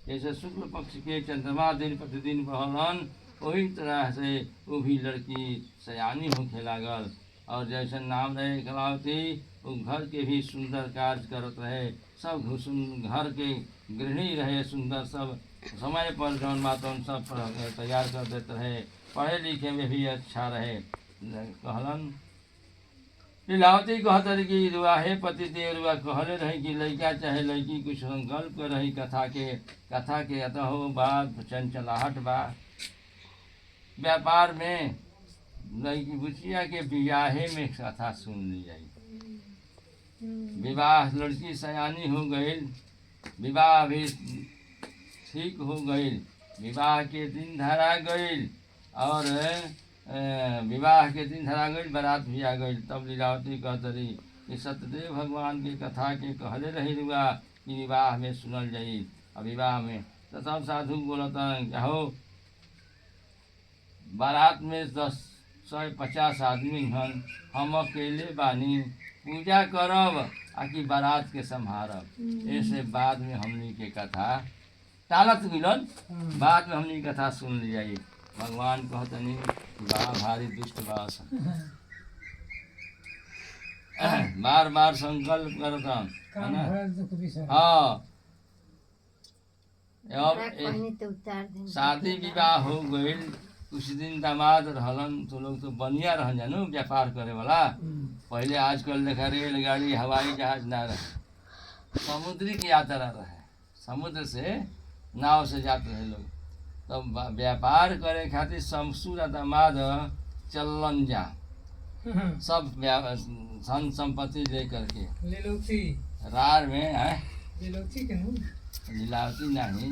जैसे शुक्ल पक्ष के चंद्रमा दिन प्रतिदिन बहलन वही तरह से वो भी लड़की सयानी होखे लागल। और जैसे नाम रहे कलावती, वो घर के भी सुंदर कार्य करत रहे, सब घर के गृहिणी रहे सुंदर, सब समय पर जौन बातौन सब तैयार कर देते रहे, पढ़े लिखे में भी अच्छा रहे। कहलन लीलावती कहत रही कि रुआ हे पति देव रुआ कहले रही कि लड़का चाहे लड़की कुछ संकल्प रही कथा के अतः बात चंचलाहट बा व्यापार में लड़की बुचिया के विवाहे में कथा सुन ली जाई। विवाह लड़की सयानी हो गई, विवाह भी ठीक हो गई, विवाह के दिन धरा गई और विवाह के दिन धरा गई, बारात भी आ गई। तब लीलावती कहत रही कि सत्यदेव भगवान की कथा के कहले रही रुआ कि विवाह में सुनल जाई। और विवाह में तो सब साधु बोलता हो बारात में 150 आदमी हन, हम अकेले बानी, पूजा करब आकि बारात के संभारब। ऐसे बाद में हमनी के कथा टालत मिलन, बाद में हमनी कथा सुन ली जाई। भगवान कहतनी बा भारी दुष्ट बास बार बार संकल्प करता है ना। हाँ शादी विवाह हो गई, कुछ दिन दामाद रहलन तो लोग तो बनिया रह जानू व्यापार करे वाला। पहले आजकल देखा रेलगाड़ी हवाई जहाज ना रहे, समुद्री की यात्रा रहे, समुद्र से नाव से जाते रहे लोग। तब व्यापार करे खातिर समसूर दामाद चलन जा सब धन संपत्ति ले करके रार में है लीलावती नहीं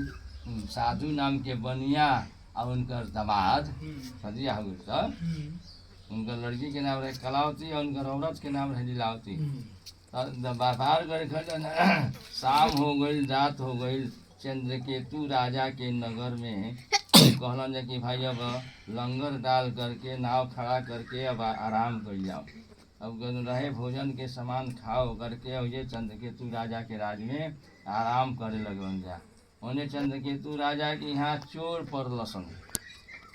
साधु नाम के बनिया और उनकर दामाद सदिया हो गए। उनकर लड़की के नाम रहे कलावती और उनकर औरत के नाम रहे लीलावती। व्यापार करे शाम हो गई, रात हो गई, चंद्रकेतु राजा के नगर में कहलन कि भाई अब लंगर डाल करके नाव खड़ा करके अब आराम कर जाओ। अब रहे भोजन के सामान खाओ करके और ये चंद्रकेतु राजा के राज में आराम करे लगन जा। उन्हें चंद्रकेतु राजा के यहाँ चोर पर लसन,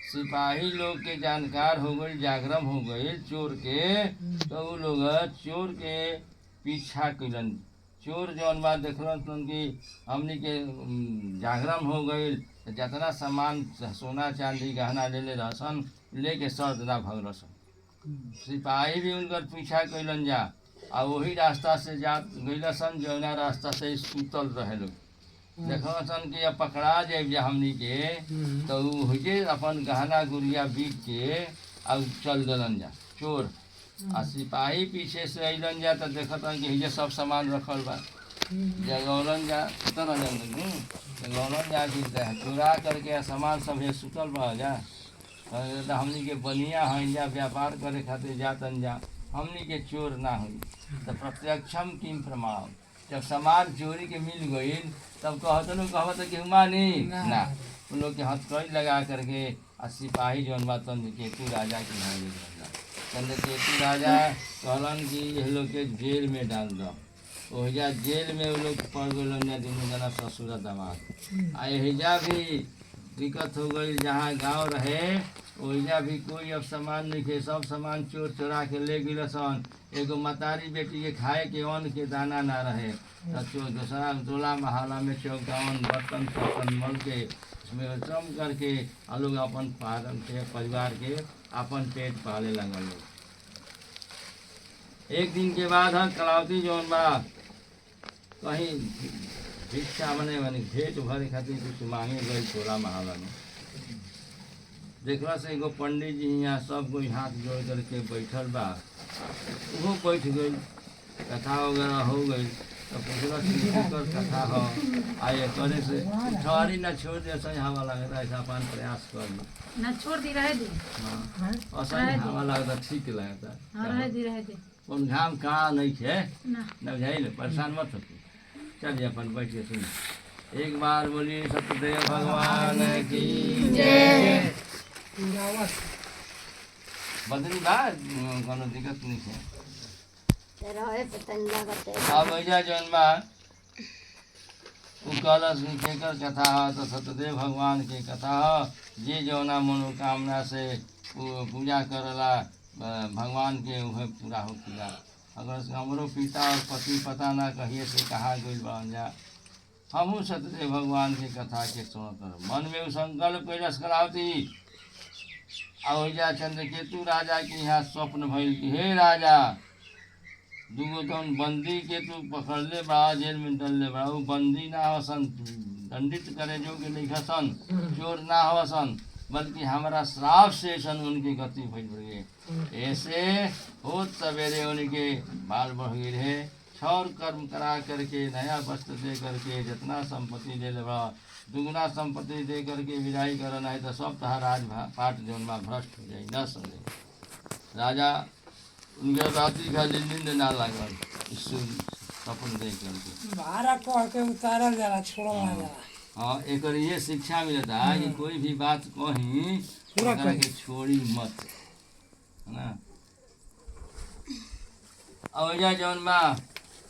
सिपाही लोग के जानकार हो गई, जागरम हो गई चोर के, तो वो लोग चोर के पीछा कैलन। चोर जौन बात देखलन कि हमनी के जागरम हो गई, जितना सामान सोना चांदी गहना ले ले रहसन लेके सर्द ना भग रहसन। सिपाही भी उनकर पीछा कैलन जा और वही रास्ता से जा गईलसन जौना रास्ता से सुतल रहे लोग। देखलन कि अब पकड़ा जाए हमनी के, तो हुजे अपन गहना गुड़िया बिक के और चल दिलन जा चोर। आ सिपाही पीछे से अलन जा तो देखतन कि हिजे सब सामान रखल बा, जगौलन जा सुतल जगौलन जा कि चुरा करके सामान सब है सुतल बा जा। तो हमनी के बनिया हैं जा व्यापार करे खातिर जातन जा, हमनी के चोर ना हुई। तो प्रत्यक्षम किम प्रमाण, जब सामान चोरी के मिल गई तब कहत कि मानी ना, उन लोग के हथकड़ी लगा करके आ सिपाही जौन बा चंद्रकेतु राजा के यहाँ ले गया। चंद्रकेतु राजा कहलन कि ये लोग के जेल में डाल दो। ओहिजा जेल में वो लोग पड़ गए दोनों जना ससुर दामाद। आ एहिजा भी दिक्कत हो गई, जहाँ गांव रहे ओहिजा भी कोई अब सामान नहीं थे, सब सामान चोर चोरा के ले गए सन। एगो मतारी बेटी के खाए के अन्न के दाना ना रहे, तो दूसरा टोला महला में चौकावन बर्तन बर्तन मल के उसमें श्रम करके लोग अपन पालन के परिवार के अपन पेट पाले लगल। एक दिन के बाद कलावती जौन बा कहीं भिक्षा मने भेंट भरे खातिर कुछ मांगे गई टोला महला में। देखला से एगो पंडित जी यहाँ सब कोई हाथ जोड़ करके बैठल बा, वो बैठ गई, कथा वगैरह हो गई। तो पूछला कथा हो आए करे से ठहरी ना छोड़ दे, सही हवा लगता है अपन प्रयास कर ना छोड़ दी रहे दी। हाँ असही हवा लगता ठीक लगता। हाँ रहे दी कौन घाम कहाँ नहीं है ना बुझाइल, परेशान मत हो। चलिए अपन बैठिए सुन। एक बार बोलिए सत्यदेव भगवान की जय। बदली बा कोनो दिक्कत नहीं है। अब ऐजा जौन बा उ कहलस कि केकर कथा ह तो सतदेव भगवान के कथा ह। जे जौना मनोकामना से पूजा करला भगवान के उहे पूरा होखेला। अगर हमरो पिता और पति पता ना कहिए से कहा गइल बन जा, हमहू सतदेव भगवान के कथा के सुनत रह। मन में उ संकल्प कैलस कलावती। आ ओइजा चंद्रकेतु राजा के यहाँ स्वप्न भइल कि हे राजा, दूगो तौन बंदी के तू पकड़ले बड़ा, जेल में डलले बड़ा। उ बंदी ना हसन, दंडित करे जो के नहीं हसन, चोर ना हसन, बल्कि हमारा श्राप से ऐसन उनकी गति भइल बड़ी। ऐसे होत सवेरे उनके बाल बढ़ गई रहे। छौर कर्म करा करके नया वस्त्र दे करके जितना संपत्ति ले ले बड़ा, दुगुना संपत्ति दे करके विदाई करना है तो सब तहा राज पाट जौन बा भ्रष्ट हो जाई, नष्ट हो जाई। राजा उनके रात्रि खाली नींद ना लागल सपन देख करके। भाड़ा कह के उतारल जाला, छोड़ल ना जाला। हाँ, एक ये शिक्षा मिलता है कि कोई भी बात कहीं पूरा ओकरा के छोड़ी मत, है ना। और जौन बा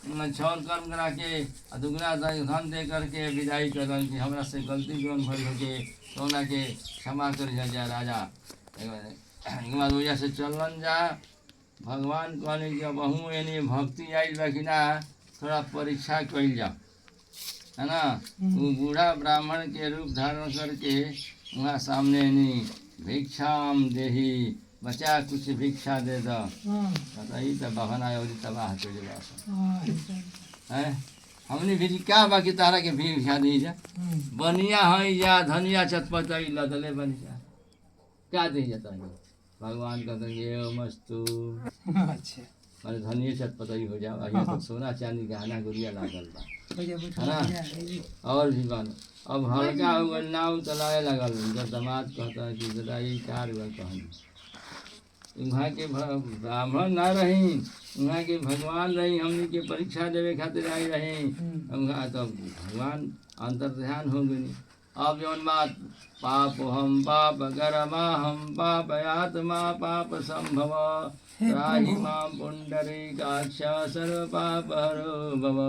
छौर कर्म करा के दुगना धन दे करके विदाई करन कि हमरा से गलती जौन भइल होके सोना के क्षमा कर जा राजा। एक बाद वजह से चलन जा। भगवान कहने कि अब अहूँ यानी भक्ति आइल बा कि ना, थोड़ा परीक्षा कइल जा, है ना। वो बूढ़ा ब्राह्मण के रूप धारण करके वहाँ सामने यानी भिक्षाम देही, बचा कुछ भिक्षा दे दो। बताइए तो बहना और तबाह चले बा है। हमने भी क्या बाकी तारा के भिक्षा दी जा, बनिया है या धनिया चटपटाई लदले बन जा, क्या दी जाता है। भगवान कहते हैं ये मस्तु, अच्छा माने धनिया चटपटाई हो जाओ। अहिया तो सोना चांदी गहना गुड़िया लागल बा, है ना। और भी बन अब हल्का हो गल, नाव चलाए लगल। जब दामाद कहता है कि जराई कार हुआ कहनी, वहाँ के ब्राह्मण ना रही, वहाँ के भगवान रही, हमने के परीक्षा देवे खातिर आई रही। वहाँ तो भगवान अंतर ध्यान हो गई। अब जौन बात पाप हम पाप गरमा हम पाप आत्मा पाप संभव त्राहि माम पुंडरीकाक्ष सर्व पाप हरो भव।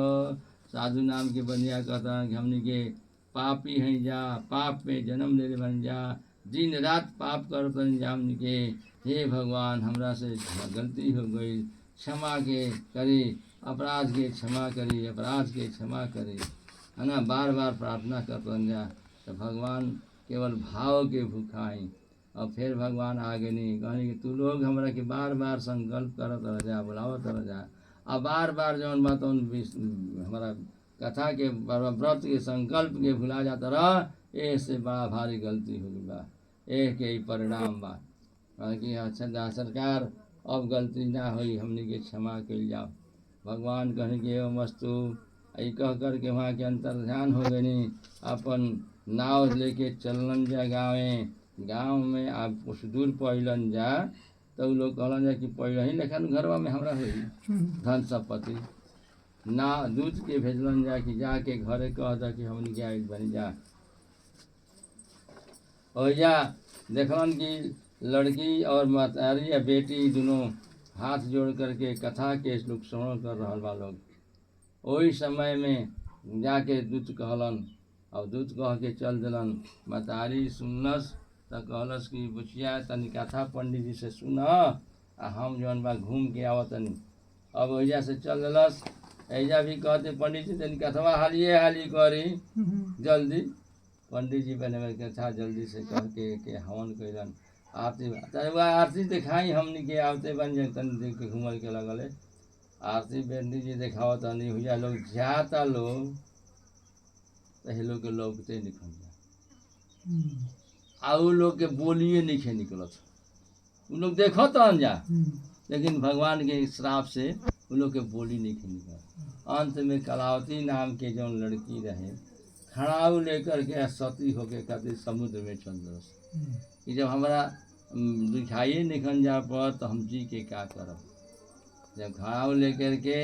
साधु नाम के बनिया कहता है कि हमने के पापी हैं जा, पाप में जन्म ले बन जा, दिन रात पाप करतन जा हमने के। हे भगवान हमरा से गलती हो गई, क्षमा के करी, अपराध के क्षमा करी, अपराध के क्षमा करी, है ना। बार बार प्रार्थना करतन जा तो भगवान केवल भाव के भूखाई। और फिर भगवान आगे नहीं कहने कि तू लोग हमरा के बार बार संकल्प करत रह जा, बुलावत रह जा। अब बार बार जौन बात हमारा कथा के व्रत के संकल्प के भुला जाता रह, ऐसे बड़ा भारी गलती हो गई बा, एक ही परिणाम बा कि अच्छा सरकार अब गलती ना हुई, हमने के क्षमा कल जाओ। भगवान कहने के एवं वस्तु आई कह करके वहाँ के अंतर ध्यान हो गए। नहीं अपन नाव लेके चलन जा गाँव में आप कुछ दूर पहलन जा तो लोग कहलन जा कि पहले ही लेखन घरवा में हमरा हुई धन संपत्ति ना, दूध के भेजलन जा कि जाके घरे कह दा कि हमने क्या बन जा। और जा देखलन कि लड़की और मातारी या बेटी दोनों हाथ जोड़ करके कथा के लोग श्रवण कर रहा बा लोग। वही समय में जाके दूत कहलन और दूत कह के चल दिलन। मतारी सुनलस तो कहलस कि बुचिया तनी कथा पंडित जी से सुन, हम जौन बा घूम के आवतनी। अब ओइजा से चल दिलस। ऐजा भी कहते पंडित जी तनी कथवा हालिए हाली करी जल्दी। पंडित जी बने कथा जल्दी से कह के हवन कैलन। आरती वह आरती दिखाई हमनी के आवते बन जाए तनी देख के घूमल के लगल है। आरती पंडित जी दिखाओ तनी हुआ लोग जाता लोग तो लोग के लौकते निकल जा आ उ लोग के बोलिए नहीं निकलत। उ लोग देखो तो जा लेकिन भगवान के श्राप से उ लोग के बोली नहीं निकलत। अंत में कलावती नाम के जो लड़की रहे खड़ाऊ लेकर के सती होके खातिर समुद्र में चल दस कि जब हमारा दिखाइए निकल जा पर तो हम जी के क्या करब। जब खड़ाऊ लेकर के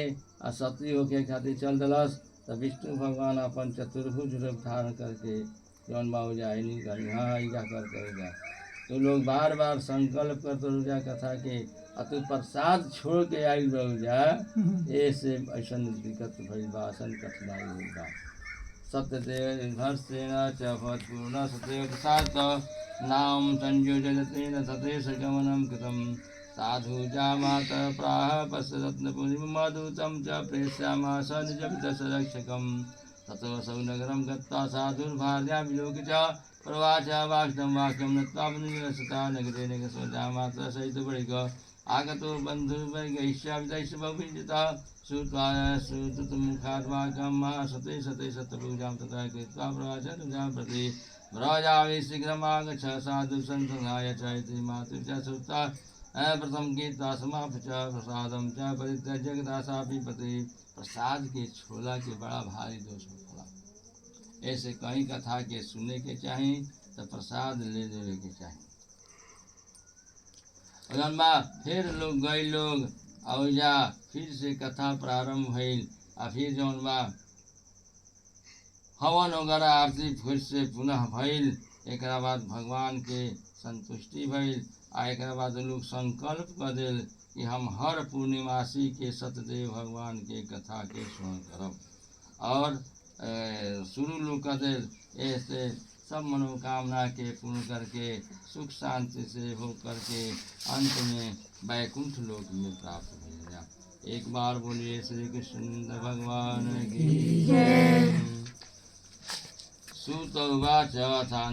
सती होके खातिर चल दलस तो विष्णु भगवान अपन चतुर्भुज रूप धारण करके जौन बाबू जाए नहीं कर हाँ ऐसा कर तो लोग बार बार संकल्प करते रह जा कथा के आ तू प्रसाद छोड़ के आई रह जा। ऐसे ऐसा दिक्कत भइल बा, ऐसा कठिनाई भइल बा। सत्यतेर्घर्षेण च फत्पूर्णसतेवसात् नाम संयोजयतेन सतेष गमनं कृतं साधु जामात प्राह पश्यरत्नपुरीं मधुतं च प्रेष्यामास निजपितस्य रक्षकं ततो सौ नगरं गत्वा साधुर्भार्या विलोक्य च प्रवाच वाक्यं नत्वा पुनर्सता नगरे नगरस्वजामात्र सहितपरिक आगतो बन्धुर्वैगैष्याविदैष्यभिजितः श्रुत्वा श्रुतमुखाद्वाक्यं सते सते सत्यपूजां तथा कृत्वा प्रवाचनुजां प्रति व्रजामि शीघ्रमागच्छ साधु संसङ्गाय च इति मातु च श्रुत्वा प्रथम गीता समाप्त च प्रसादम च परित्यज्य गदासापि पति प्रसाद के छोला के बड़ा भारी दोष फला। ऐसे कहीं कथा के सुनने के चाहिए तो प्रसाद ले लेने के चाहिए। फिर लोग गए लोग और जा फिर से कथा प्रारंभ भइल आ फिर जौन बा हवन वगैरह आरती फिर से पुनः भइल। एक बाद भगवान के संतुष्टि भइल आ एक बाद लोग संकल्प कर दिल कि हम हर पूर्णिमासी के सतदेव भगवान के कथा के श्रवण करब और शुरू लोग कर दिल। ऐसे सब मनोकामना के पूर्ण करके सुख शांति से हो करके अंत में वैकुंठ लोक में प्राप्त हो गया। एक बार बोलिए श्री कृष्ण भगवान की जय। सुत उवाच